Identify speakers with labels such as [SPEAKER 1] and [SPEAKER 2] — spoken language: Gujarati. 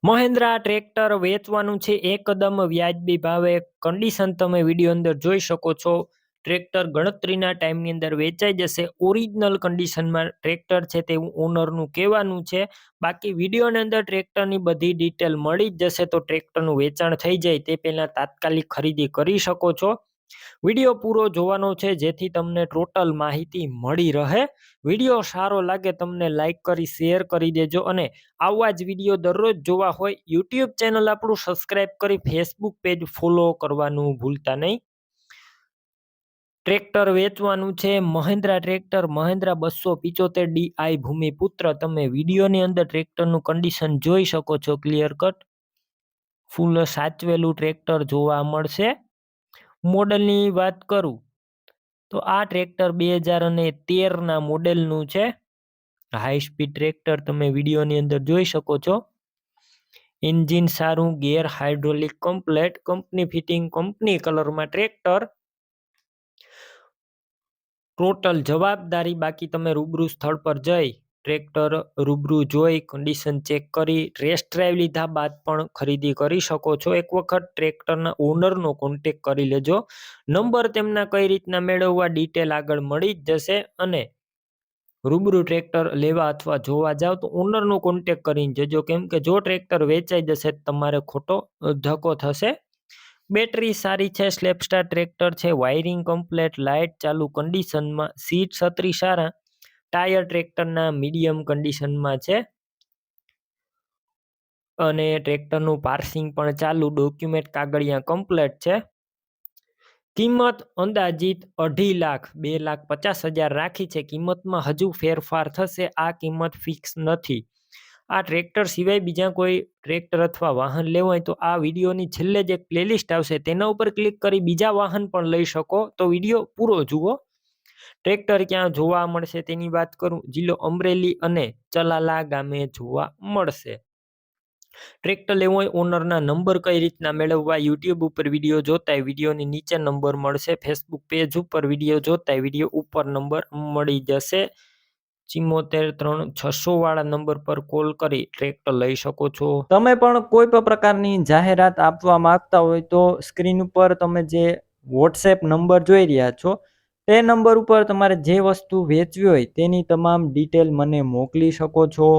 [SPEAKER 1] મહિન્દ્રા ટ્રેક્ટર વેચવાનું છે એકદમ વ્યાજબી ભાવે. કન્ડિશન તમે વિડીયો અંદર જોઈ શકો છો. ટ્રેક્ટર ગણતરીના ટાઈમની અંદર વેચાઈ જશે. ઓરિજિનલ કન્ડિશનમાં ટ્રેક્ટર છે તેવું ઓનરનું કહેવાનું છે. બાકી વિડીયોની અંદર ટ્રેક્ટરની બધી ડિટેલ મળી જ જશે. તો ટ્રેક્ટરનું વેચાણ થઈ જાય તે પહેલાં તાત્કાલિક ખરીદી કરી શકો છો. વિડીયો પૂરો જોવાનો છે જેથી તમને ટોટલ માહિતી મળી રહે. વિડીયો સારો લાગે તમને લાઈક કરી શેર કરી દેજો અને આવા જ વિડીયો દરરોજ જોવા હોય યુટ્યુબ ચેનલ આપણું સબસ્ક્રાઇબ કરી ફેસબુક પેજ ફોલો કરવાનું ભૂલતા નહીં. ટ્રેક્ટર વેચવાનું છે મહિન્દ્રા ટ્રેક્ટર મહિન્દ્રા 275 DI ભૂમિપુત્ર. તમે વિડીયોની અંદર ટ્રેક્ટરનું કન્ડિશન જોઈ શકો છો ક્લિયર કટ. ફૂલ સાચવેલું ટ્રેક્ટર જોવા મળશે. મોડલની વાત કરું તો આ ટ્રેક્ટર 2013ના મોડેલનું છે. હાઈ સ્પીડ ટ્રેક્ટર તમે વિડીયોની અંદર જોઈ શકો છો. એન્જિન સારું, ગેર hydraulic complete, company fitting, company કલરમાં ટ્રેક્ટર. ટોટલ જવાબદારી બાકી તમે રૂબરૂ સ્થળ પર જઈ ટ્રેક્ટર રૂબરૂ જોઈ કન્ડિશન ચેક કરી ટેસ્ટ ડ્રાઈવ લીધા બાદ પણ ખરીદી કરી શકો છો. એક વખત ટ્રેક્ટરના ઓનરનો કોન્ટેક કરી લેજો. નંબર તેમના કઈ રીતના મેળવવા ડિટેલ આગળ મળી જ જશે. અને રૂબરૂ ટ્રેક્ટર લેવા અથવા જોવા જાવ તો ઓનરનો કોન્ટેક કરીને જજો, કેમ કે જો ટ્રેક્ટર વેચાઈ જશે તમારે ખોટો ધક્કો થશે. બેટરી સારી છે, સ્લેપસ્ટાર ટ્રેક્ટર છે, વાયરિંગ કમ્પ્લેટ, લાઇટ ચાલુ કન્ડિશનમાં, સીટ છત્રી સારા, ટાયર ટ્રેક્ટરના મીડિયમ કન્ડિશનમાં છે અને ટ્રેક્ટરનું પાર્સિંગ પણ ચાલુ, ડોક્યુમેન્ટ કાગળિયા કમ્પ્લેટ છે. કિંમત અંદાજિત 2.5 લાખ 2,50,000 રાખી છે. કિંમતમાં હજુ ફેરફાર થશે. આ કિંમત ફિક્સ નથી. આ ટ્રેક્ટર સિવાય બીજા કોઈ ટ્રેક્ટર અથવા વાહન લેવું હોય તો આ વિડીયોની છેલ્લે જ એક પ્લેલિસ્ટ આવશે તેના ઉપર ક્લિક કરી બીજા વાહન પણ લઈ શકો. તો વિડીયો પૂરો જુઓ. ટ્રેક્ટર ક્યાં જોવા મળશે તેની વાત કરું, જિલ્લો અમરેલી અને ચલાલા ગામે જોવા મળશે. ટ્રેક્ટર લેવું હોય ઓનરના નંબર કઈ રીતના મેળવવા, યુટ્યુબ ઉપર વિડીયો જોતા વિડીયોની નીચે નંબર મળશે, ફેસબુક પેજ ઉપર વિડીયો જોતા વિડીયો ઉપર નંબર મળી જશે. 743600 વાળા નંબર પર કોલ કરી ટ્રેક્ટર લઈ શકો છો.
[SPEAKER 2] તમે પણ કોઈ પણ પ્રકારની જાહેરાત આપવા માંગતા હોય તો સ્ક્રીન ઉપર તમે જે વોટ્સએપ નંબર જોઈ રહ્યા છો તે નંબર ઉપર તમારે જે વસ્તુ વેચવી હોય તેની તમામ ડિટેલ મને મોકલી શકો છો.